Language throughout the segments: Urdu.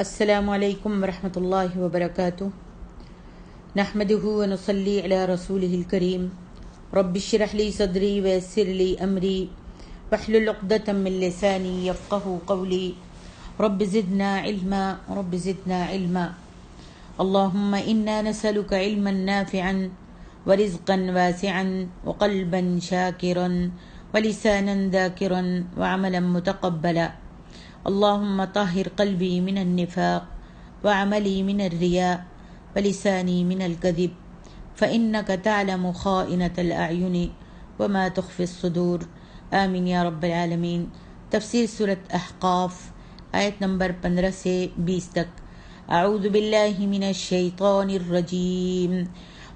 السلام علیکم ورحمۃ اللہ وبرکاتہ۔ نحمده ونصلی علی رسولہ الکریم۔ رب اشرح لی صدری ویسر لی امری واحلل عقدۃ من لسانی یفقهوا قولی۔ رب زدنا علما رب زدنا علما۔ اللهم انا نسألك علما نافعا ورزقا واسعا وقلبا شاکرا ولسانا ذاکرا وعملا متقبلا۔ اللهم طهر قلبي من النفاق وعملي من الرياء ولساني من الكذب فإنك تعلم خائنة الأعين وما تخفي الصدور۔ آمین یا رب العالمین۔ تفسیر سورۃ احقاف آیت نمبر 15 سے 20 تک۔ اعوذ باللہ من الشیطان الرجیم۔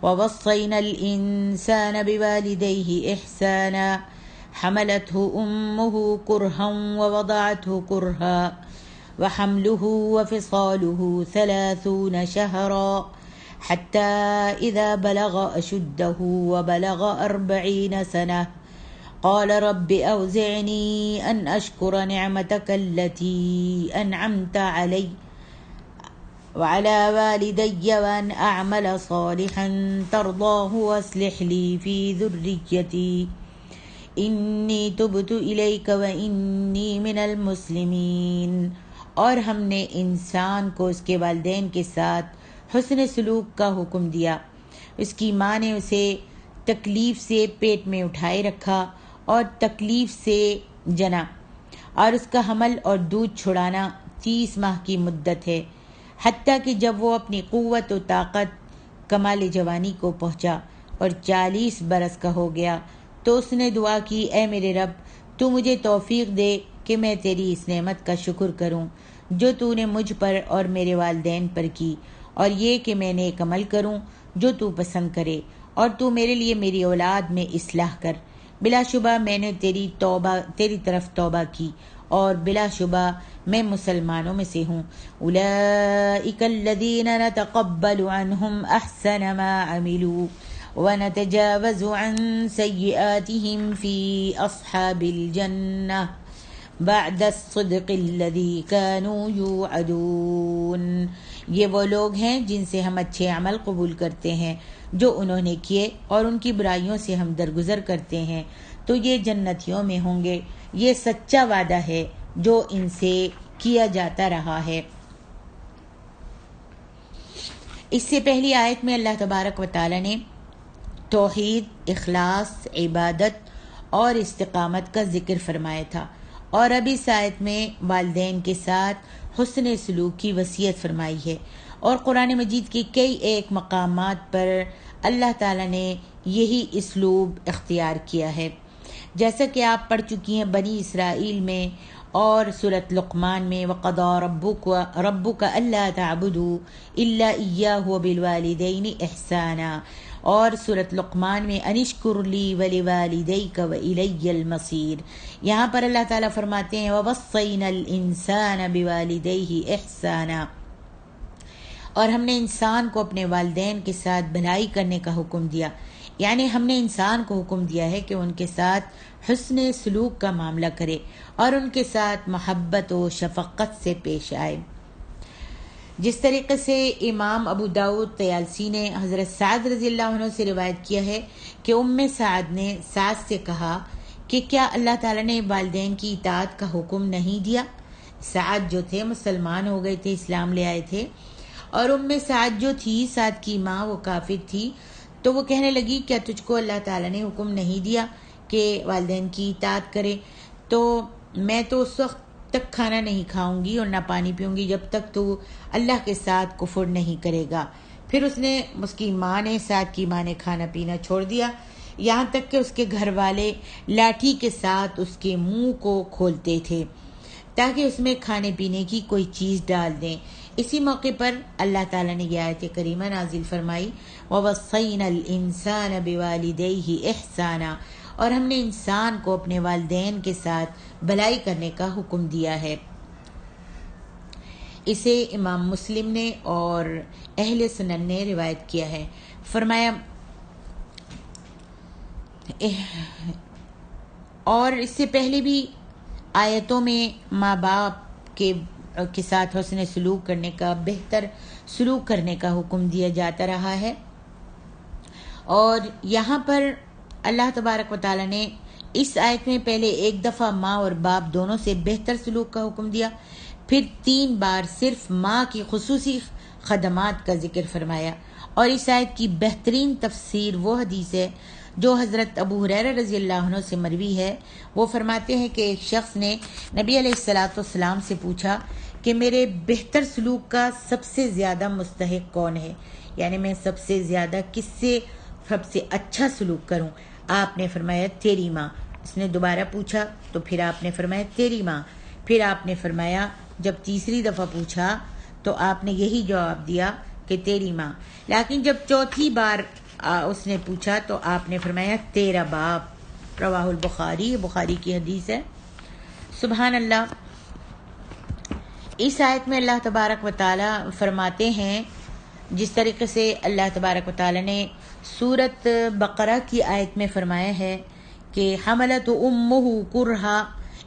ووصینا الانسان بوالدیہ احسانا حملته أمه كرها ووضعته كرها وحمله وفصاله 30 شهرا حتى إذا بلغ أشده وبلغ 40 سنة قال رب أوزعني أن أشكر نعمتك التي أنعمت علي وعلى والدي وأن أعمل صالحا ترضاه وأصلح لي في ذريتي انی تبت الیک وانی من المسلمین۔ اور ہم نے انسان کو اس کے والدین کے ساتھ حسن سلوک کا حکم دیا۔ اس کی ماں نے اسے تکلیف سے پیٹ میں اٹھائے رکھا اور تکلیف سے جنا، اور اس کا حمل اور دودھ چھڑانا 30 ماہ کی مدت ہے، حتیٰ کہ جب وہ اپنی قوت و طاقت کمال جوانی کو پہنچا اور 40 برس کا ہو گیا، تو اس نے دعا کی، اے میرے رب، تو مجھے توفیق دے کہ میں تیری اس نعمت کا شکر کروں جو تو نے مجھ پر اور میرے والدین پر کی، اور یہ کہ میں نیک عمل کروں جو تو پسند کرے، اور تو میرے لیے میری اولاد میں اصلاح کر۔ بلا شبہ میں نے تیری طرف توبہ کی، اور بلا شبہ میں مسلمانوں میں سے ہوں۔ اولئک الذین نتقبل عنہم احسن ما عملوا ونتجاوز عن سیئاتهم فی اصحاب الجنہ بعد الصدق الذی كانوا یوعدون۔ یہ وہ لوگ ہیں جن سے ہم اچھے عمل قبول کرتے ہیں جو انہوں نے کیے، اور ان کی برائیوں سے ہم درگزر کرتے ہیں، تو یہ جنتیوں میں ہوں گے۔ یہ سچا وعدہ ہے جو ان سے کیا جاتا رہا ہے۔ اس سے پہلی آیت میں اللہ تبارک و تعالی نے توحید، اخلاص، عبادت اور استقامت کا ذکر فرمایا تھا، اور اب اس آیت میں والدین کے ساتھ حسن سلوک کی وصیت فرمائی ہے، اور قرآن مجید کے کئی ایک مقامات پر اللہ تعالیٰ نے یہی اسلوب اختیار کیا ہے، جیسا کہ آپ پڑھ چکی ہیں بنی اسرائیل میں اور سورۃ لقمان میں، وَقَضَىٰ رَبُّكَ أَلَّا تَعْبُدُوا إِلَّا إِيَّاهُ وَبِالْوَالِدَيْنِ إِحْسَانًا، اور سورۃ لقمان میں أَنِشْكُرْ لِي وَلِوَالِدَيْكَ وَإِلَيَّ الْمَصِيرُ۔ یہاں پر اللہ تعالیٰ فرماتے ہیں وَوَصَّيْنَا الْإِنسَانَ بِوَالِدَيْهِ إِحْسَانًا، اور ہم نے انسان کو اپنے والدین کے ساتھ بھلائی کرنے کا حکم دیا، یعنی ہم نے انسان کو حکم دیا ہے کہ ان کے ساتھ حسن سلوک کا معاملہ کرے اور ان کے ساتھ محبت و شفقت سے پیش آئے۔ جس طریقے سے امام ابو داؤد طیالسی نے حضرت سعد رضی اللہ عنہ سے روایت کیا ہے کہ سعد نے سعد سے کہا کہ کیا اللہ تعالیٰ نے والدین کی اطاعت کا حکم نہیں دیا؟ سعد جو تھے مسلمان ہو گئے تھے، اسلام لے آئے تھے، اور سعد جو تھی، سعد کی ماں وہ کافر تھی، تو وہ کہنے لگی کیا تجھ کو اللہ تعالیٰ نے حکم نہیں دیا کہ والدین کی اطاعت کرے؟ تو میں تو اس وقت تک کھانا نہیں کھاؤں گی اور نہ پانی پیوں گی جب تک تو اللہ کے ساتھ کفر نہیں کرے گا۔ پھر اس کی ماں نے، سعد کی ماں نے کھانا پینا چھوڑ دیا، یہاں تک کہ اس کے گھر والے لاٹھی کے ساتھ اس کے منہ کو کھولتے تھے تاکہ اس میں کھانے پینے کی کوئی چیز ڈال دیں۔ اسی موقع پر اللہ تعالیٰ نے یہ آیت کریمہ نازل فرمائی وَوَصَّيْنَا الْإِنسَانَ بِوَالِدَيْهِ إِحْسَانًا، اور ہم نے انسان کو اپنے والدین کے ساتھ بھلائی کرنے کا حکم دیا ہے۔ اسے امام مسلم نے اور اہل سنن نے روایت کیا ہے۔ فرمایا اور اس سے پہلے بھی آیتوں میں ماں باپ کے کے ساتھ حسن سلوک کرنے کا، بہتر سلوک کرنے کا حکم دیا جاتا رہا ہے۔ اور یہاں پر اللہ تبارک و تعالیٰ نے اس آیت میں پہلے ایک دفعہ ماں اور باپ دونوں سے بہتر سلوک کا حکم دیا، پھر 3 بار صرف ماں کی خصوصی خدمات کا ذکر فرمایا۔ اور اس آیت کی بہترین تفسیر وہ حدیث ہے جو حضرت ابو ہریرہ رضی اللہ عنہ سے مروی ہے۔ وہ فرماتے ہیں کہ ایک شخص نے نبی علیہ السلام سے پوچھا کہ میرے بہتر سلوک کا سب سے زیادہ مستحق کون ہے، یعنی میں سب سے زیادہ کس سے سب سے اچھا سلوک کروں؟ آپ نے فرمایا تیری ماں۔ اس نے دوبارہ پوچھا تو پھر آپ نے فرمایا تیری ماں۔ پھر آپ نے فرمایا، جب تیسری دفعہ پوچھا تو آپ نے یہی جواب دیا کہ تیری ماں، لیکن جب چوتھی بار اس نے پوچھا تو آپ نے فرمایا تیرا باپ۔ رواہ البخاری، بخاری کی حدیث ہے۔ سبحان اللہ۔ اس آیت میں اللہ تبارک و تعالیٰ فرماتے ہیں، جس طریقے سے اللہ تبارک و تعالیٰ نے سورت بقرہ کی آیت میں فرمایا ہے کہ حملت امہ کرہا،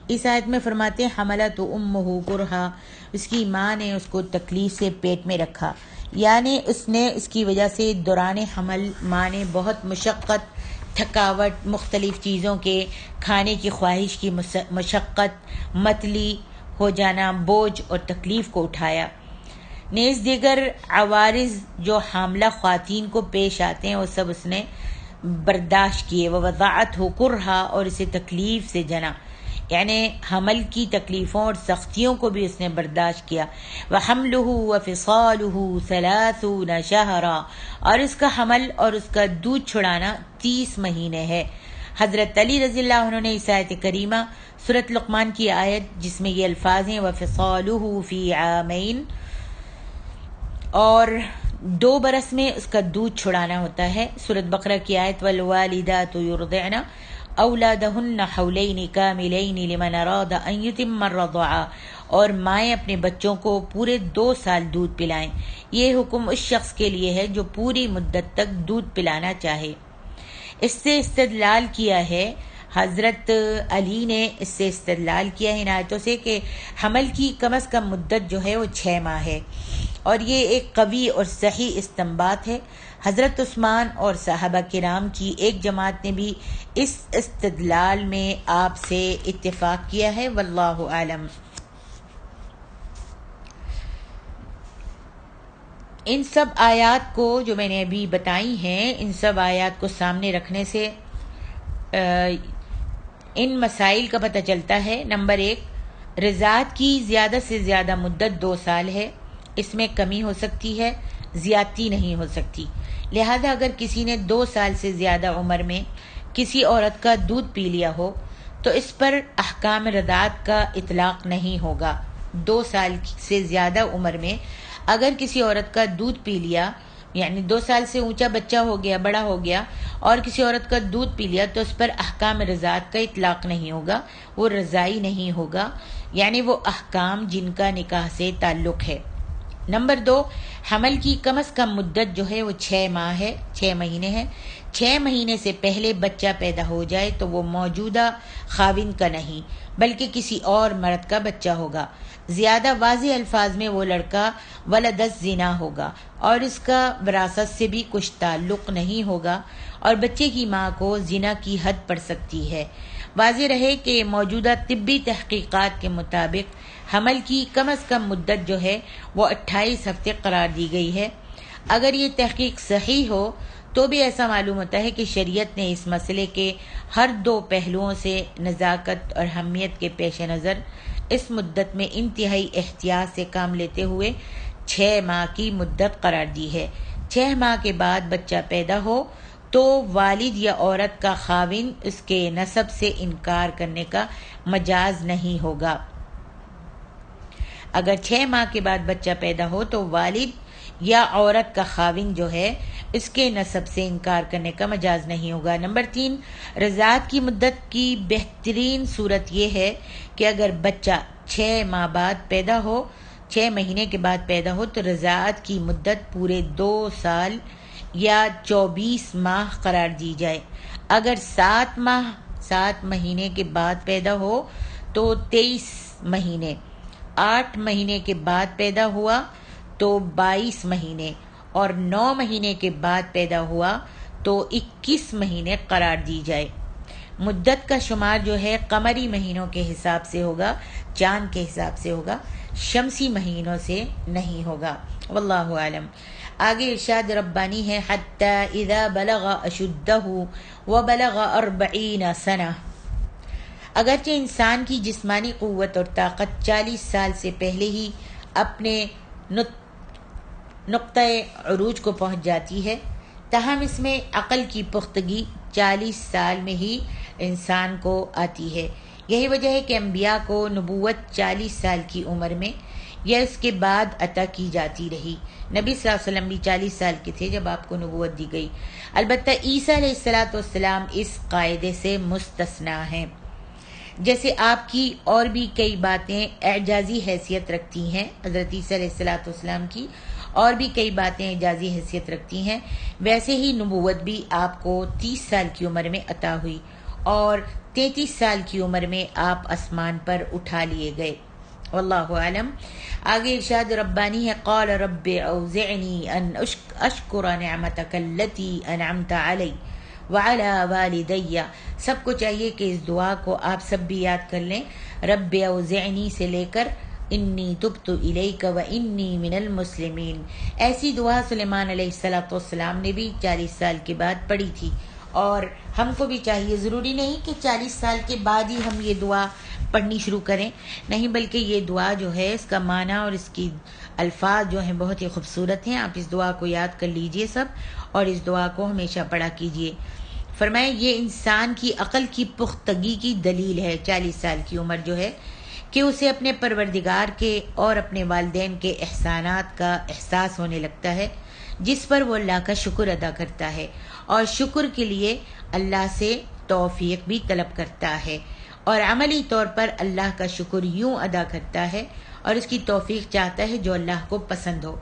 اس آیت میں فرماتے ہیں حملت امہ کرہا، اس کی ماں نے اس کو تکلیف سے پیٹ میں رکھا، یعنی اس کی وجہ سے دوران حمل ماں نے بہت مشقت، تھکاوٹ، مختلف چیزوں کے کھانے کی خواہش کی مشقت، متلی ہو جانا، بوجھ اور تکلیف کو اٹھایا۔ نیز دیگر عوارض جو حاملہ خواتین کو پیش آتے ہیں وہ سب اس نے برداشت کیے۔ ووضعتہ کرہا، اور اسے تکلیف سے جنا، یعنی حمل کی تکلیفوں اور سختیوں کو بھی اس نے برداشت کیا۔ وحملہ وفصالہ 30 شہرا، اور اس کا حمل اور اس کا دودھ چھڑانا 30 مہینے ہے۔ حضرت علی رضی اللہ عنہ نے اس آیت کریمہ سورۃ لقمان کی آیت جس میں یہ الفاظ ہیں وفصالہ فی عامین، اور 2 برس میں اس کا دودھ چھڑانا ہوتا ہے، سورۃ بقرہ کی آیت والوالدات یرضعن اولادہن حولین کاملین لمن اراد ان یتم الرضاعہ، اور مائیں اپنے بچوں کو پورے 2 سال دودھ پلائیں۔ یہ حکم اس شخص کے لیے ہے جو پوری مدت تک دودھ پلانا چاہے۔ اس سے استدلال کیا ہے، حضرت علی نے اس سے استدلال کیا ہے ان آیتوں سے کہ حمل کی کم از کم مدت جو ہے وہ 6 ماہ ہے، اور یہ ایک قوی اور صحیح استنباط ہے۔ حضرت عثمان اور صحابہ کرام کی ایک جماعت نے بھی اس استدلال میں آپ سے اتفاق کیا ہے، واللہ عالم۔ ان سب آیات کو جو میں نے ابھی بتائی ہیں، ان سب آیات کو سامنے رکھنے سے ان مسائل کا پتہ چلتا ہے۔ نمبر 1، رضاعت کی زیادہ سے زیادہ مدت 2 سال ہے، اس میں کمی ہو سکتی ہے، زیادتی نہیں ہو سکتی۔ لہذا اگر کسی نے 2 سال سے زیادہ عمر میں کسی عورت کا دودھ پی لیا ہو تو اس پر احکام رضاعت کا اطلاق نہیں ہوگا۔ 2 سال سے زیادہ عمر میں اگر کسی عورت کا دودھ پی لیا، یعنی 2 سال سے اونچا بچہ ہو گیا، بڑا ہو گیا، اور کسی عورت کا دودھ پی لیا تو اس پر احکام رضاعت کا اطلاق نہیں ہوگا، وہ رضائی نہیں ہوگا، یعنی وہ احکام جن کا نکاح سے تعلق ہے۔ نمبر 2، حمل کی کم از کم مدت جو ہے وہ 6 ماہ ہے، 6 مہینے ہے۔ 6 مہینے سے پہلے بچہ پیدا ہو جائے تو وہ موجودہ خاوند کا نہیں بلکہ کسی اور مرد کا بچہ ہوگا۔ زیادہ واضح الفاظ میں وہ لڑکا ولد الزنا ہوگا اور اس کا وراثت سے بھی کچھ تعلق نہیں ہوگا، اور بچے کی ماں کو زنا کی حد پڑ سکتی ہے۔ واضح رہے کہ موجودہ طبی تحقیقات کے مطابق حمل کی کم از کم مدت جو ہے وہ 28 ہفتے قرار دی گئی ہے۔ اگر یہ تحقیق صحیح ہو تو بھی ایسا معلوم ہوتا ہے کہ شریعت نے اس مسئلے کے ہر 2 پہلوؤں سے نزاکت اور اہمیت کے پیش نظر اس مدت میں انتہائی احتیاط سے کام لیتے ہوئے 6 ماہ کی مدت قرار دی ہے۔ 6 ماہ کے بعد بچہ پیدا ہو تو والد یا عورت کا خاوند اس کے نسب سے انکار کرنے کا مجاز نہیں ہوگا۔ اگر 6 ماہ کے بعد بچہ پیدا ہو تو والد یا عورت کا خاوند جو ہے اس کے نسب سے انکار کرنے کا مجاز نہیں ہوگا۔ نمبر 3، رضاعت کی مدت کی بہترین صورت یہ ہے کہ اگر بچہ 6 ماہ بعد پیدا ہو، 6 مہینے کے بعد پیدا ہو تو رضاعت کی مدت پورے 2 سال یا 24 ماہ قرار دی جائے۔ اگر 7 مہینے کے بعد پیدا ہو تو 23 مہینے، 8 مہینے کے بعد پیدا ہوا تو 22 مہینے، اور 9 مہینے کے بعد پیدا ہوا تو 21 مہینے قرار دی جائے۔ مدت کا شمار جو ہے قمری مہینوں کے حساب سے ہوگا، چاند کے حساب سے ہوگا، شمسی مہینوں سے نہیں ہوگا۔ واللہ عالم۔ آگے ارشاد ربانی ہے حتی اذا بلغ اشدہ وبلغ 40 سنہ، اگرچہ انسان کی جسمانی قوت اور طاقت 40 سال سے پہلے ہی اپنے نقطۂ عروج کو پہنچ جاتی ہے، تاہم اس میں عقل کی پختگی 40 سال میں ہی انسان کو آتی ہے۔ یہی وجہ ہے کہ انبیاء کو نبوت 40 سال کی عمر میں یا اس کے بعد عطا کی جاتی رہی۔ نبی صلی اللہ علیہ وسلم بھی 40 سال کے تھے جب آپ کو نبوت دی گئی۔ البتہ عیسیٰ علیہ السلام اس قاعدے سے مستثنیٰ ہیں۔ جیسے آپ کی اور بھی کئی باتیں اعجازی حیثیت رکھتی ہیں، حضرت عیسیٰ علیہ السلام کی اور بھی کئی باتیں اعجازی حیثیت رکھتی ہیں، ویسے ہی نبوت بھی آپ کو 30 سال کی عمر میں عطا ہوئی اور 33 سال کی عمر میں آپ آسمان پر اٹھا لیے گئے۔ واللہ عالم۔ آگے ارشاد ربانی ہے قال رب اوزعنی ان اشکر نعمتک التی انعمت علی وعلی والدی۔ سب کو چاہیے کہ اس دعا کو آپ سب بھی یاد کر لیں، رب اوزعنی سے لے کر انی تبت الیک و انی من المسلمین۔ ایسی دعا سلیمان علیہ السلام نے بھی 40 سال کے بعد پڑھی تھی، اور ہم کو بھی چاہیے، ضروری نہیں کہ 40 سال کے بعد ہی ہم یہ دعا پڑھنی شروع کریں، نہیں، بلکہ یہ دعا جو ہے اس کا معنی اور اس کی الفاظ جو ہیں بہت ہی خوبصورت ہیں۔ آپ اس دعا کو یاد کر لیجئے سب، اور اس دعا کو ہمیشہ پڑھا کیجئے۔ فرمائے یہ انسان کی عقل کی پختگی کی دلیل ہے، 40 سال کی عمر جو ہے، کہ اسے اپنے پروردگار کے اور اپنے والدین کے احسانات کا احساس ہونے لگتا ہے، جس پر وہ اللہ کا شکر ادا کرتا ہے، اور شکر کے لیے اللہ سے توفیق بھی طلب کرتا ہے، اور عملی طور پر اللہ کا شکر یوں ادا کرتا ہے اور اس کی توفیق چاہتا ہے جو اللہ کو پسند ہو۔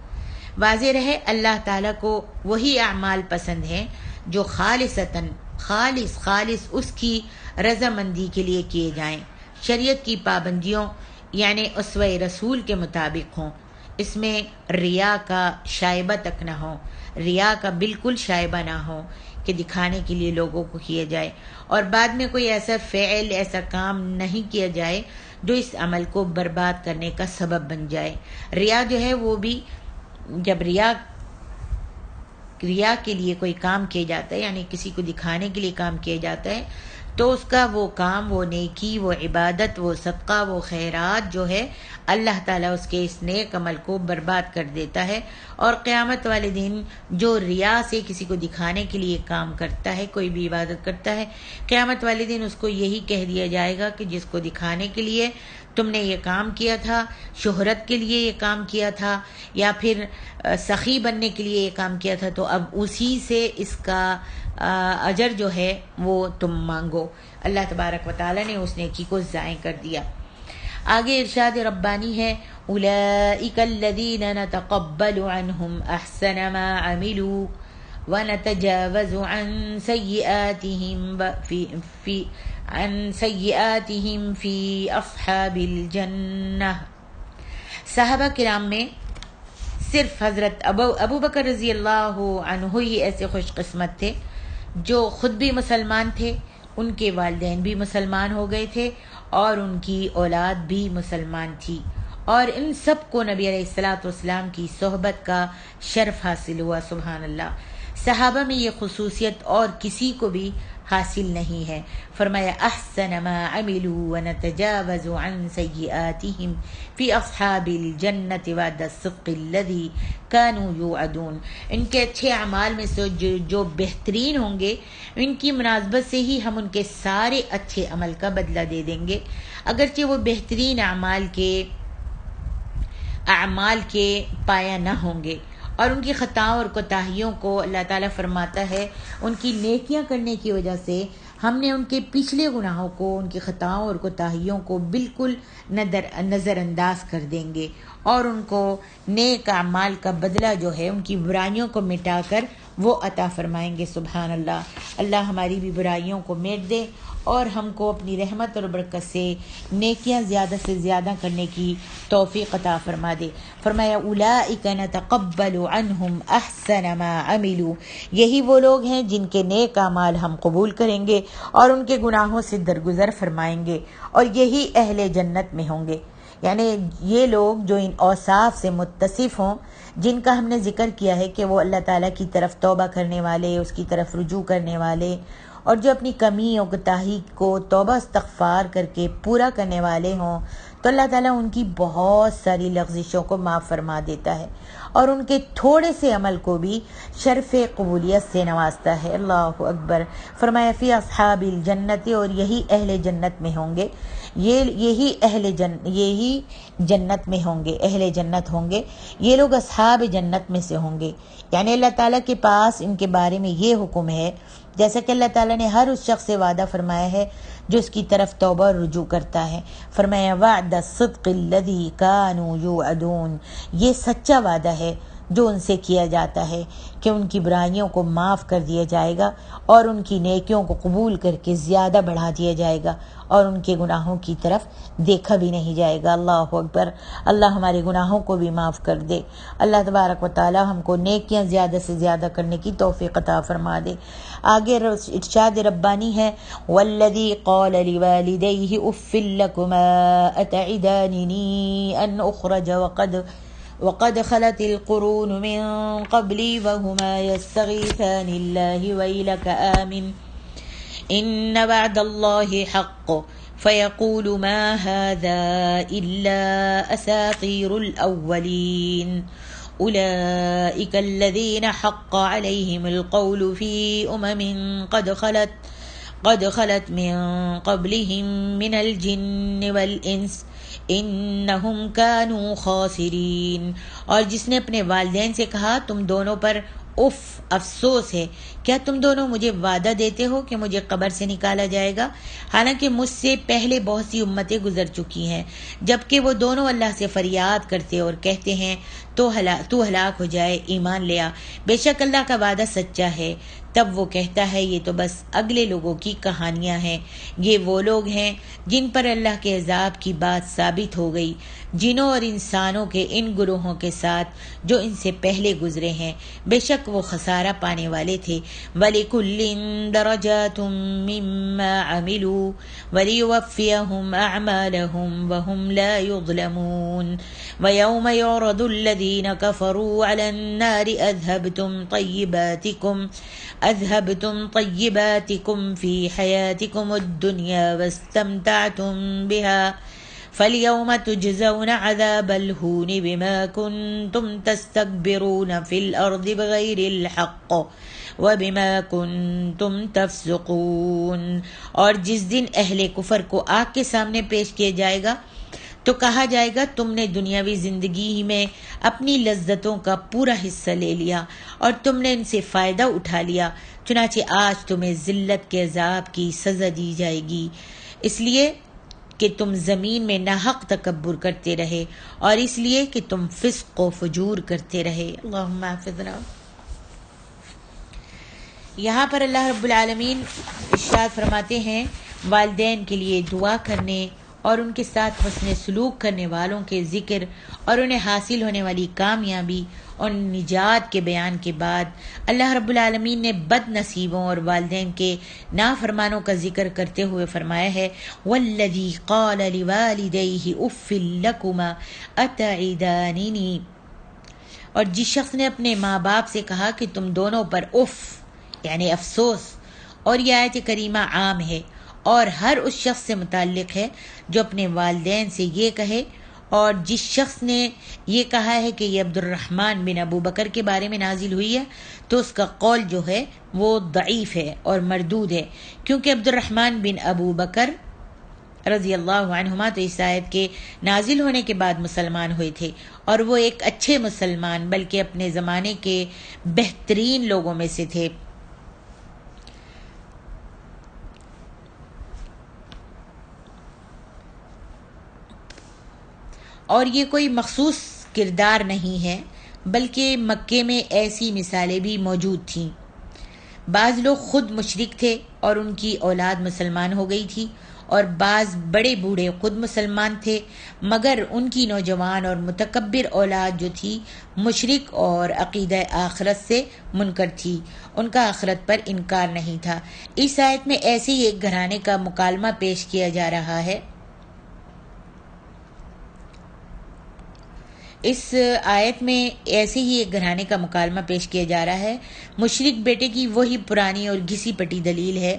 واضح رہے اللہ تعالیٰ کو وہی اعمال پسند ہیں جو خالصتاً خالص اس کی رضامندی کے لیے کیے جائیں، شریعت کی پابندیوں یعنی اسوہ رسول کے مطابق ہوں، اس میں ریا کا شائبہ تک نہ ہو، ریا کا بالکل شائبہ نہ ہو کہ دکھانے کے لیے لوگوں کو کیا جائے، اور بعد میں کوئی ایسا فعل، ایسا کام نہیں کیا جائے جو اس عمل کو برباد کرنے کا سبب بن جائے۔ ریا جو ہے وہ بھی، جب ریا کے لیے کوئی کام کیا جاتا ہے، یعنی کسی کو دکھانے کے لیے کام کیا جاتا ہے، تو اس کا وہ کام، وہ نیکی، وہ عبادت، وہ صدقہ، وہ خیرات جو ہے، اللہ تعالیٰ اس کے اس نیک عمل کو برباد کر دیتا ہے، اور قیامت والے دن جو ریا سے کسی کو دکھانے کے لیے کام کرتا ہے، کوئی بھی عبادت کرتا ہے، قیامت والے دن اس کو یہی کہہ دیا جائے گا کہ جس کو دکھانے کے لیے تم نے یہ کام کیا تھا، شہرت کے لیے یہ کام کیا تھا، یا پھر سخی بننے کے لیے یہ کام کیا تھا، تو اب اسی سے اس کا اجر جو ہے وہ تم مانگو۔ اللہ تبارک و تعالیٰ نے اس نیکی کو ضائع کر دیا۔ آگے ارشاد ربانی ہے اولئک الذین نتقبل عنہم احسن ما عملوا ونتجاوز عن سیئاتہم فی اصحاب الجنہ۔ صحابہ کرام میں صرف حضرت ابو بکر رضی اللہ عنہ ہی ایسے خوش قسمت تھے جو خود بھی مسلمان تھے، ان کے والدین بھی مسلمان ہو گئے تھے، اور ان کی اولاد بھی مسلمان تھی، اور ان سب کو نبی علیہ السلام کی صحبت کا شرف حاصل ہوا۔ سبحان اللہ۔ صحابہ میں یہ خصوصیت اور کسی کو بھی حاصل نہیں ہے۔ فرمایا احسن ما عملوا ونتجاوز عن سیئاتہم فی اصحاب الجنۃ وعد الصدق الذی کانوا یوعدون۔ ان کے اچھے اعمال میں سے جو بہترین ہوں گے، ان کی مناسبت سے ہی ہم ان کے سارے اچھے عمل کا بدلہ دے دیں گے، اگرچہ وہ بہترین اعمال کے پایا نہ ہوں گے، اور ان کی خطاؤں اور کوتاہیوں کو اللہ تعالیٰ فرماتا ہے ان کی نیکیاں کرنے کی وجہ سے ہم نے ان کے پچھلے گناہوں کو، ان کی خطاؤں اور کوتاہیوں کو بالکل نظر انداز کر دیں گے، اور ان کو نیک اعمال کا بدلہ جو ہے ان کی برائیوں کو مٹا کر وہ عطا فرمائیں گے۔ سبحان اللہ۔ اللہ ہماری بھی برائیوں کو میٹ دے اور ہم کو اپنی رحمت اور برکت سے نیکیاں زیادہ سے زیادہ کرنے کی توفیق عطا فرما دے۔ فرمایا اولئک نتقبل عنہم احسن ما عملوا، یہی وہ لوگ ہیں جن کے نیک اعمال ہم قبول کریں گے اور ان کے گناہوں سے درگزر فرمائیں گے، اور یہی اہل جنت میں ہوں گے۔ یعنی یہ لوگ جو ان اوصاف سے متصف ہوں، جن کا ہم نے ذکر کیا ہے کہ وہ اللہ تعالیٰ کی طرف توبہ کرنے والے، اس کی طرف رجوع کرنے والے، اور جو اپنی کمی اور کوتاہی کو توبہ استغفار کر کے پورا کرنے والے ہوں، تو اللہ تعالیٰ ان کی بہت ساری لغزشوں کو معاف فرما دیتا ہے اور ان کے تھوڑے سے عمل کو بھی شرف قبولیت سے نوازتا ہے۔ اللہ اکبر۔ فرمایا فی اصحاب الجنت، اور یہی اہل جنت میں ہوں گے، یہی جنت میں ہوں گے، اہل جنت ہوں گے، یہ لوگ اصحاب جنت میں سے ہوں گے۔ یعنی اللہ تعالیٰ کے پاس ان کے بارے میں یہ حکم ہے، جیسا کہ اللہ تعالیٰ نے ہر اس شخص سے وعدہ فرمایا ہے جو اس کی طرف توبہ اور رجوع کرتا ہے۔ فرمایا وعد الصدق الذی کانوا یوعدون، یہ سچا وعدہ ہے جو ان سے کیا جاتا ہے کہ ان کی برائیوں کو معاف کر دیا جائے گا اور ان کی نیکیوں کو قبول کر کے زیادہ بڑھا دیا جائے گا اور ان کے گناہوں کی طرف دیکھا بھی نہیں جائے گا۔ اللہ اکبر۔ اللہ ہمارے گناہوں کو بھی معاف کر دے۔ اللہ تبارک و تعالی ہم کو نیکیاں زیادہ سے زیادہ کرنے کی توفیق عطا فرما دے۔ آگے ارشاد ربانی ہے والذی قال لوالدیہ اف لکما اتعداننی ان اخرج وقد خلت القرون من قبلی وهما يستغيثان الله ويلك آمن إن وعد الله حق فيقول ما هذا إلا أساطير الأولين أولئك الذين حق عليهم القول في قد خلت من قبلهم من الجن والإنس انہم کانوا خاسرین۔ اور جس نے اپنے والدین سے کہا تم دونوں پر اف، افسوس ہے، کیا تم دونوں مجھے وعدہ دیتے ہو کہ مجھے قبر سے نکالا جائے گا، حالانکہ مجھ سے پہلے بہت سی امتیں گزر چکی ہیں، جبکہ وہ دونوں اللہ سے فریاد کرتے اور کہتے ہیں تو ہلاک ہو جائے، ایمان لیا، بے شک اللہ کا وعدہ سچا ہے۔ تب وہ کہتا ہے یہ تو بس اگلے لوگوں کی کہانیاں ہیں، یہ وہ لوگ ہیں جن پر اللہ کے عذاب کی بات ثابت ہو گئی، جنوں اور انسانوں کے ان گروہوں کے ساتھ جو ان سے پہلے گزرے ہیں، بے شک وہ خسارہ پانے والے تھے۔ وَلِكُلٍّ دَرَجَاتٌ مِّمَّا عَمِلُوا وَلِيُوَفِّيَهُمْ أَعْمَالَهُمْ وَهُمْ لَا يُظْلَمُونَ وَيَوْمَ يُعْرَضُ الَّذِينَ كَفَرُوا عَلَى النَّارِ أذهبتم طيباتكم في حياتكم الدنيا واستمتعتم بها فاليوم تجزون عذاب الهون بما كنتم تستكبرون في الأرض بغير الحق وبما كنتم تفسقون۔ اور جس دن اہل کفر کو آگ کے سامنے پیش کیا جائے گا تو کہا جائے گا تم نے دنیاوی زندگی میں اپنی لذتوں کا پورا حصہ لے لیا اور تم نے ان سے فائدہ اٹھا لیا، چنانچہ آج تمہیں ذلت کے عذاب کی سزا دی جائے گی، اس لیے کہ تم زمین میں ناحق تکبر کرتے رہے اور اس لیے کہ تم فسق و فجور کرتے رہے۔ اللہم احفظنا۔ یہاں پر اللہ رب العالمین ارشاد فرماتے ہیں والدین کے لیے دعا کرنے اور ان کے ساتھ حسن سلوک کرنے والوں کے ذکر اور انہیں حاصل ہونے والی کامیابی اور نجات کے بیان کے بعد اللہ رب العالمین نے بد نصیبوں اور والدین کے نافرمانوں کا ذکر کرتے ہوئے فرمایا ہے والذی قال لوالدیہ اف لکما اتعداننی، اور جس شخص نے اپنے ماں باپ سے کہا کہ تم دونوں پر اف یعنی افسوس، اور یہ آیت کریمہ عام ہے اور ہر اس شخص سے متعلق ہے جو اپنے والدین سے یہ کہے، اور جس شخص نے یہ کہا ہے کہ یہ عبد الرحمن بن ابو بکر کے بارے میں نازل ہوئی ہے تو اس کا قول جو ہے وہ ضعیف ہے اور مردود ہے، کیونکہ عبد الرحمن بن ابو بکر رضی اللہ عنہما تو اس آیت کے نازل ہونے کے بعد مسلمان ہوئے تھے، اور وہ ایک اچھے مسلمان بلکہ اپنے زمانے کے بہترین لوگوں میں سے تھے۔ اور یہ کوئی مخصوص کردار نہیں ہے، بلکہ مکے میں ایسی مثالیں بھی موجود تھیں۔ بعض لوگ خود مشرک تھے اور ان کی اولاد مسلمان ہو گئی تھی، اور بعض بڑے بوڑھے خود مسلمان تھے، مگر ان کی نوجوان اور متکبر اولاد جو تھی مشرک اور عقیدہ آخرت سے منکر تھی، ان کا آخرت پر انکار نہیں تھا۔ اس آیت میں ایسے ہی ایک گھرانے کا مکالمہ پیش کیا جا رہا ہے۔ اس آیت میں ایسے ہی ایک گھرانے کا مکالمہ پیش کیا جا رہا ہے۔ مشرک بیٹے کی وہی پرانی اور گھسی پٹی دلیل ہے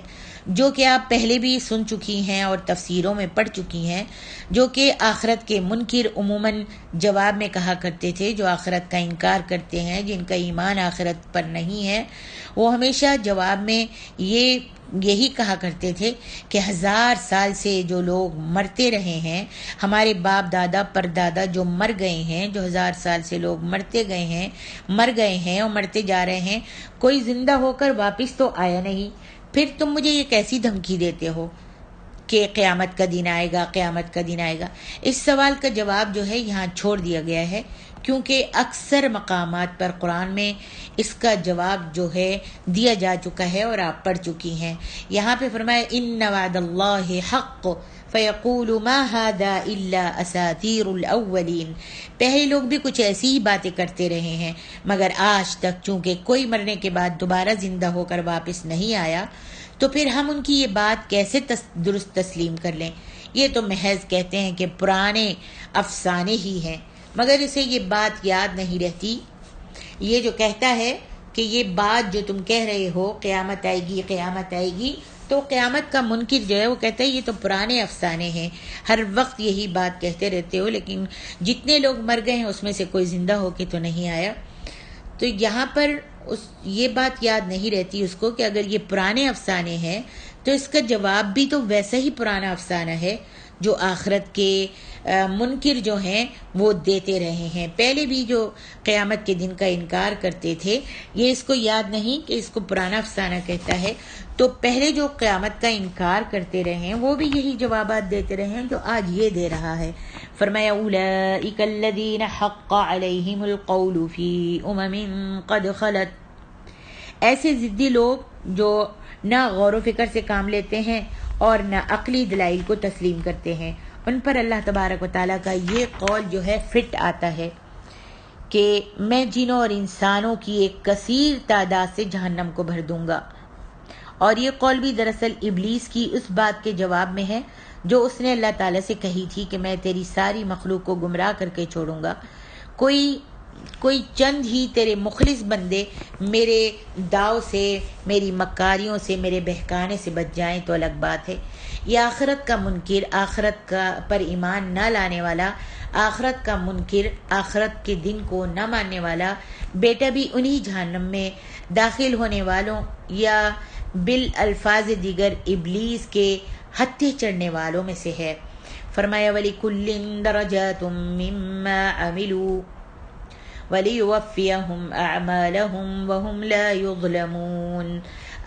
جو کہ آپ پہلے بھی سن چکی ہیں اور تفسیروں میں پڑھ چکی ہیں، جو کہ آخرت کے منکر عموماً جواب میں کہا کرتے تھے، جو آخرت کا انکار کرتے ہیں، جن کا ایمان آخرت پر نہیں ہے، وہ ہمیشہ جواب میں یہی کہا کرتے تھے کہ 1000 سال سے جو لوگ مرتے رہے ہیں، ہمارے باپ دادا پر دادا جو مر گئے ہیں، جو 1000 سال سے لوگ مر گئے ہیں اور مرتے جا رہے ہیں، کوئی زندہ ہو کر واپس تو آیا نہیں، پھر تم مجھے یہ کیسی دھمکی دیتے ہو کہ قیامت کا دن آئے گا۔ اس سوال کا جواب جو ہے یہاں چھوڑ دیا گیا ہے، کیونکہ اکثر مقامات پر قرآن میں اس کا جواب جو ہے دیا جا چکا ہے اور آپ پڑھ چکی ہیں۔ یہاں پہ فرمایا ان وعد اللہ حق فیقول ما هذا الا اساطیر الاولین۔ پہلے لوگ بھی کچھ ایسی ہی باتیں کرتے رہے ہیں، مگر آج تک چونکہ کوئی مرنے کے بعد دوبارہ زندہ ہو کر واپس نہیں آیا، تو پھر ہم ان کی یہ بات کیسے درست تسلیم کر لیں؟ یہ تو محض کہتے ہیں کہ پرانے افسانے ہی ہیں، مگر اسے یہ بات یاد نہیں رہتی۔ یہ جو کہتا ہے کہ یہ بات جو تم کہہ رہے ہو قیامت آئے گی، تو قیامت کا منکر جو ہے وہ کہتا ہے یہ تو پرانے افسانے ہیں، ہر وقت یہی بات کہتے رہتے ہو، لیکن جتنے لوگ مر گئے ہیں اس میں سے کوئی زندہ ہو کے تو نہیں آیا۔ تو یہاں پر یہ بات یاد نہیں رہتی اس کو کہ اگر یہ پرانے افسانے ہیں تو اس کا جواب بھی تو ویسا ہی پرانا افسانہ ہے جو آخرت کے منکر جو ہیں وہ دیتے رہے ہیں۔ پہلے بھی جو قیامت کے دن کا انکار کرتے تھے، یہ اس کو یاد نہیں کہ اس کو پرانا افسانہ کہتا ہے، تو پہلے جو قیامت کا انکار کرتے رہے ہیں وہ بھی یہی جوابات دیتے رہے ہیں جو آج یہ دے رہا ہے۔ فرمایا اولئک الذین حق علیہم القول فی قد خلت۔ ایسے ضدی لوگ جو نہ غور و فکر سے کام لیتے ہیں اور نہ عقلی دلائل کو تسلیم کرتے ہیں، ان پر اللہ تبارک و تعالیٰ کا یہ قول جو ہے فٹ آتا ہے کہ میں جنوں اور انسانوں کی ایک کثیر تعداد سے جہنم کو بھر دوں گا۔ اور یہ قول بھی دراصل ابلیس کی اس بات کے جواب میں ہے جو اس نے اللہ تعالیٰ سے کہی تھی کہ میں تیری ساری مخلوق کو گمراہ کر کے چھوڑوں گا، کوئی چند ہی تیرے مخلص بندے میرے داؤ سے، میری مکاریوں سے، میرے بہکانے سے بچ جائیں تو الگ بات ہے۔ یہ آخرت کا منکر، آخرت کا پر ایمان نہ لانے والا، آخرت کا منکر، آخرت کے دن کو نہ ماننے والا بیٹا بھی انہی جہنم میں داخل ہونے والوں یا بالالفاظ دیگر ابلیس کے ہتھے چڑھنے والوں میں سے ہے۔ فرمایا وَلِكُلٍّ دَرَجَاتٌ مِّمَّا عَمِلُوا وَلِيُوَفِّيَهُمْ أَعْمَالَهُمْ وَهُمْ لَا يُظْلَمُونَ۔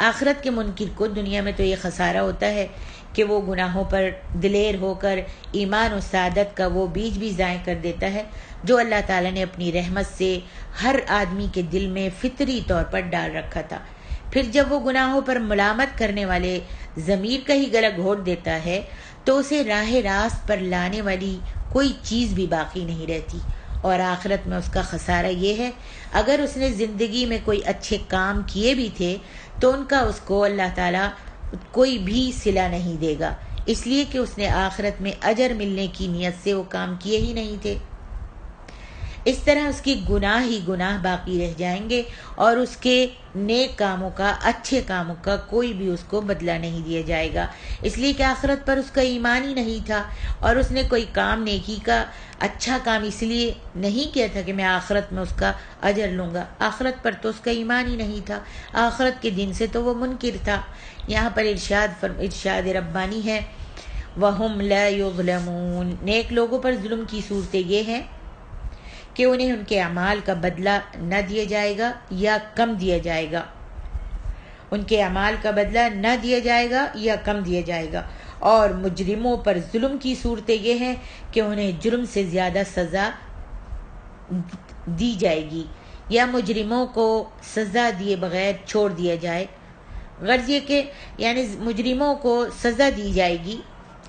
آخرت کے منکر کو دنیا میں تو یہ خسارہ ہوتا ہے کہ وہ گناہوں پر دلیر ہو کر ایمان و سعادت کا وہ بیج بھی ضائع کر دیتا ہے جو اللہ تعالیٰ نے اپنی رحمت سے ہر آدمی کے دل میں فطری طور پر ڈال رکھا تھا۔ پھر جب وہ گناہوں پر ملامت کرنے والے ضمیر کا ہی گلا گھونٹ دیتا ہے تو اسے راہ راست پر لانے والی کوئی چیز بھی باقی نہیں رہتی، اور آخرت میں اس کا خسارہ یہ ہے اگر اس نے زندگی میں کوئی اچھے کام کیے بھی تھے تو ان کا اس کو اللہ تعالیٰ کوئی بھی صلہ نہیں دے گا، اس لیے کہ اس نے آخرت میں اجر ملنے کی نیت سے وہ کام کیے ہی نہیں تھے۔ اس طرح اس کے گناہ ہی گناہ باقی رہ جائیں گے اور اس کے نیک کاموں کا، اچھے کاموں کا کوئی بھی اس کو بدلہ نہیں دیا جائے گا، اس لیے کہ آخرت پر اس کا ایمان ہی نہیں تھا، اور اس نے کوئی کام نیکی کا اچھا کام اس لیے نہیں کیا تھا کہ میں آخرت میں اس کا اجر لوں گا، آخرت پر تو اس کا ایمان ہی نہیں تھا، آخرت کے دن سے تو وہ منکر تھا۔ یہاں پر ارشاد ربانی ہے وَهُمْ لَا يُظْلَمُونَ۔ نیک لوگوں پر ظلم کی صورتیں یہ ہیں کہ انہیں ان کے اعمال کا بدلہ نہ دیا جائے گا یا کم دیا جائے گا، ان کے اعمال کا بدلہ نہ دیا جائے گا یا کم دیا جائے گا، اور مجرموں پر ظلم کی صورتیں یہ ہیں کہ انہیں جرم سے زیادہ سزا دی جائے گی یا مجرموں کو سزا دیے بغیر چھوڑ دیا جائے۔ غرض یہ کہ یعنی مجرموں کو سزا دی جائے گی،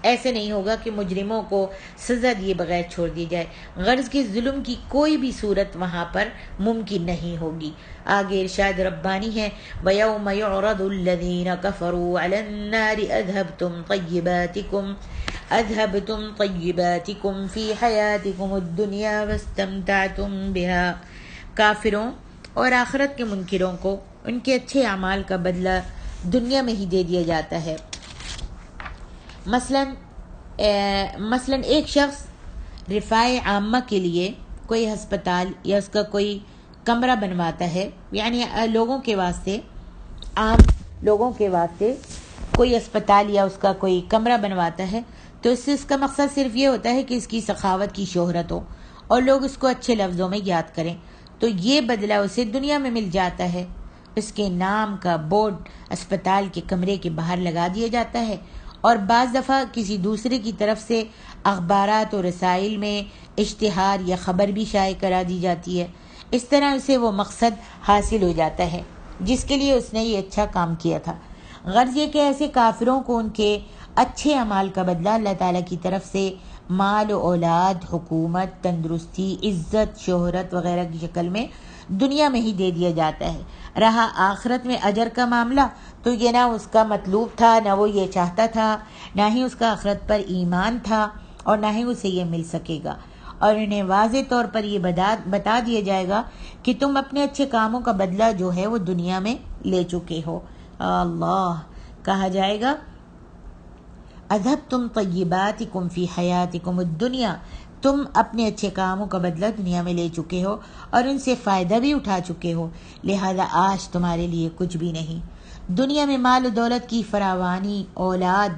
ایسے نہیں ہوگا کہ مجرموں کو سزا دیے بغیر چھوڑ دی جائے۔ غرض کہ ظلم کی کوئی بھی صورت وہاں پر ممکن نہیں ہوگی۔ آگے ارشاد ربانی ہے وَيَوْمَ يُعْرَضُ الَّذِينَ كَفَرُوا عَلَى النَّارِ أَذْهَبْتُمْ طَيِّبَاتِكُمْ فِي حَيَاتِكُمُ الدُّنْيَا وَاسْتَمْتَعْتُمْ بِهَا۔ کافروں اور آخرت کے منکروں کو ان کے اچھے اعمال کا بدلہ دنیا میں ہی دے دیا جاتا ہے۔ مثلاً ایک شخص رفاع عامہ کے لیے کوئی ہسپتال یا اس کا کوئی کمرہ بنواتا ہے، یعنی لوگوں کے واسطے، عام لوگوں کے واسطے کوئی اسپتال یا اس کا کوئی کمرہ بنواتا ہے، تو اس سے اس کا مقصد صرف یہ ہوتا ہے کہ اس کی سخاوت کی شہرت ہو اور لوگ اس کو اچھے لفظوں میں یاد کریں، تو یہ بدلہ اسے دنیا میں مل جاتا ہے۔ اس کے نام کا بورڈ اسپتال کے کمرے کے باہر لگا دیا جاتا ہے، اور بعض دفعہ کسی دوسرے کی طرف سے اخبارات اور رسائل میں اشتہار یا خبر بھی شائع کرا دی جاتی ہے۔ اس طرح اسے وہ مقصد حاصل ہو جاتا ہے جس کے لیے اس نے یہ اچھا کام کیا تھا۔ غرض یہ کہ ایسے کافروں کو ان کے اچھے اعمال کا بدلہ اللہ تعالیٰ کی طرف سے مال و اولاد، حکومت، تندرستی، عزت، شہرت وغیرہ کی شکل میں دنیا میں ہی دے دیا جاتا ہے۔ رہا آخرت میں اجر کا معاملہ، تو یہ نہ اس کا مطلوب تھا، نہ وہ یہ چاہتا تھا، نہ ہی اس کا آخرت پر ایمان تھا، اور نہ ہی اسے یہ مل سکے گا، اور انہیں واضح طور پر یہ بتا دیا جائے گا کہ تم اپنے اچھے کاموں کا بدلہ جو ہے وہ دنیا میں لے چکے ہو۔ اللہ کہا جائے گا اذھبتم طیباتکم فی حیاتکم الدنیا، تم اپنے اچھے کاموں کا بدلہ دنیا میں لے چکے ہو اور ان سے فائدہ بھی اٹھا چکے ہو، لہذا آج تمہارے لیے کچھ بھی نہیں۔ دنیا میں مال و دولت کی فراوانی، اولاد،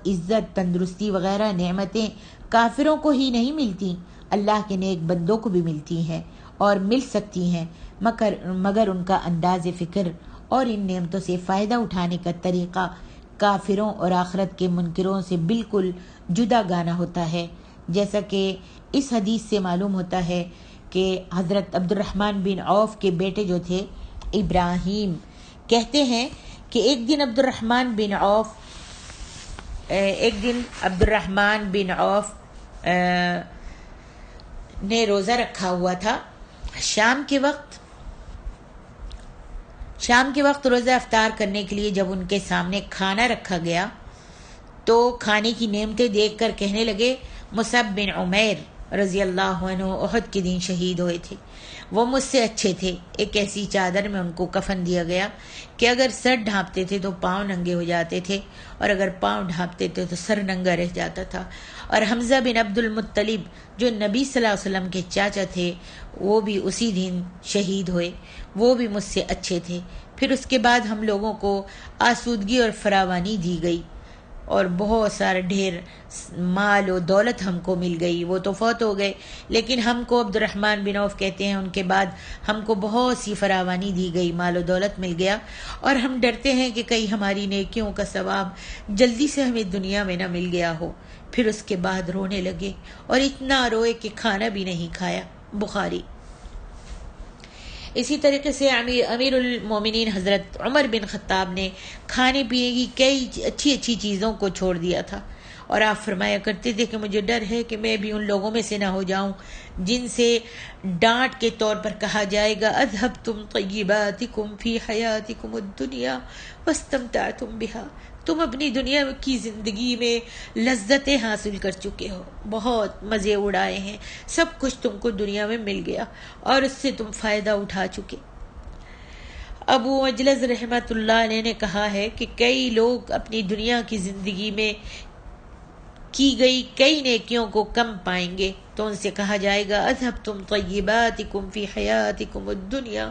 عزت، تندرستی وغیرہ نعمتیں کافروں کو ہی نہیں ملتی، اللہ کے نیک بندوں کو بھی ملتی ہیں اور مل سکتی ہیں، مگر ان کا انداز فکر اور ان نعمتوں سے فائدہ اٹھانے کا طریقہ کافروں اور آخرت کے منکروں سے بالکل جدا گانا ہوتا ہے۔ جیسا کہ اس حدیث سے معلوم ہوتا ہے کہ حضرت عبد الرحمن بن عوف کے بیٹے جو تھے ابراہیم، کہتے ہیں کہ ایک دن عبد الرحمن بن عوف نے روزہ رکھا ہوا تھا۔ شام کے وقت روزہ افطار کرنے کے لیے جب ان کے سامنے کھانا رکھا گیا تو کھانے کی نعمتیں دیکھ کر کہنے لگے مصعب بن عمیر رضی اللہ عنہ احد کے دن شہید ہوئے تھے، وہ مجھ سے اچھے تھے۔ ایک ایسی چادر میں ان کو کفن دیا گیا کہ اگر سر ڈھانپتے تھے تو پاؤں ننگے ہو جاتے تھے، اور اگر پاؤں ڈھانپتے تھے تو سر ننگا رہ جاتا تھا۔ اور حمزہ بن عبد المطلب جو نبی صلی اللہ علیہ وسلم کے چاچا تھے، وہ بھی اسی دن شہید ہوئے، وہ بھی مجھ سے اچھے تھے۔ پھر اس کے بعد ہم لوگوں کو آسودگی اور فراوانی دی گئی اور بہت سارے ڈھیر مال و دولت ہم کو مل گئی، وہ تو فوت ہو گئے، لیکن ہم کو عبد الرحمن بن عوف کہتے ہیں ان کے بعد ہم کو بہت سی فراوانی دی گئی، مال و دولت مل گیا، اور ہم ڈرتے ہیں کہ کہیں ہماری نیکیوں کا ثواب جلدی سے ہمیں دنیا میں نہ مل گیا ہو۔ پھر اس کے بعد رونے لگے اور اتنا روئے کہ کھانا بھی نہیں کھایا۔ بخاری۔ اسی طریقے سے امیر المومنین حضرت عمر بن خطاب نے کھانے پینے کی کئی اچھی چیزوں کو چھوڑ دیا تھا، اور آپ فرمایا کرتے تھے کہ مجھے ڈر ہے کہ میں بھی ان لوگوں میں سے نہ ہو جاؤں جن سے ڈانٹ کے طور پر کہا جائے گا اذھبتم طیباتکم فی حیاتکم الدنیا واستمتعتم بہا، تم اپنی دنیا کی زندگی میں لذتیں حاصل کر چکے ہو، بہت مزے اڑائے ہیں، سب کچھ تم کو دنیا میں مل گیا اور اس سے تم فائدہ اٹھا چکے۔ ابو مجلس رحمۃ اللہ علیہ نے کہا ہے کہ کئی لوگ اپنی دنیا کی زندگی میں کی گئی کئی نیکیوں کو کم پائیں گے تو ان سے کہا جائے گا اذھبتم طیباتکم فی حیاتکم الدنیا،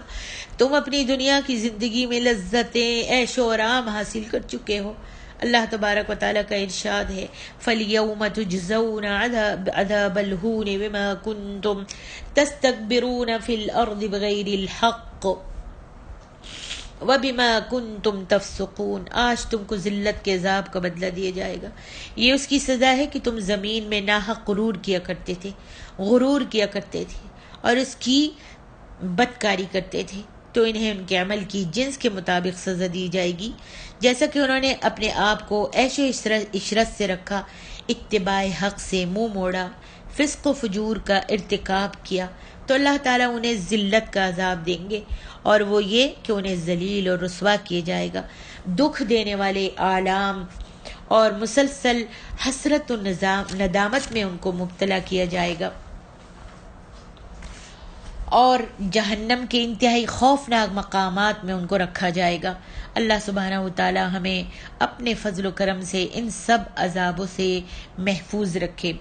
تم اپنی دنیا کی زندگی میں لذتیں، عیش و آرام حاصل کر چکے ہو۔ اللہ تبارک و تعالیٰ کا ارشاد ہے فَالْيَوْمَ تُجْزَوْنَ عَذَابَ الْهُونِ بِمَا كُنْتُمْ تَسْتَكْبِرُونَ فِي الْأَرْضِ بِغَيْرِ الْحَقِّ وَبِمَا كُنْتُمْ تَفْسُقُونَ، آج تم کو ذلت کے عذاب کا بدلہ دیا جائے گا، یہ اس کی سزا ہے کہ تم زمین میں ناحق غرور کیا کرتے تھے غرور کیا کرتے تھے اور اس کی بدکاری کرتے تھے تو انہیں ان کے عمل کی جنس کے مطابق سزا دی جائے گی. جیسا کہ انہوں نے اپنے آپ کو عیش و عشرت سے رکھا، اتباع حق سے منہ موڑا، فسق و فجور کا ارتکاب کیا، تو اللہ تعالیٰ انہیں ذلت کا عذاب دیں گے، اور وہ یہ کہ انہیں ذلیل اور رسوا کیا جائے گا، دکھ دینے والے آلام اور مسلسل حسرت و ندامت میں ان کو مبتلا کیا جائے گا، اور جہنم کے انتہائی خوفناک مقامات میں ان کو رکھا جائے گا. اللہ سبحانہ و تعالی ہمیں اپنے فضل و کرم سے ان سب عذابوں سے محفوظ رکھے.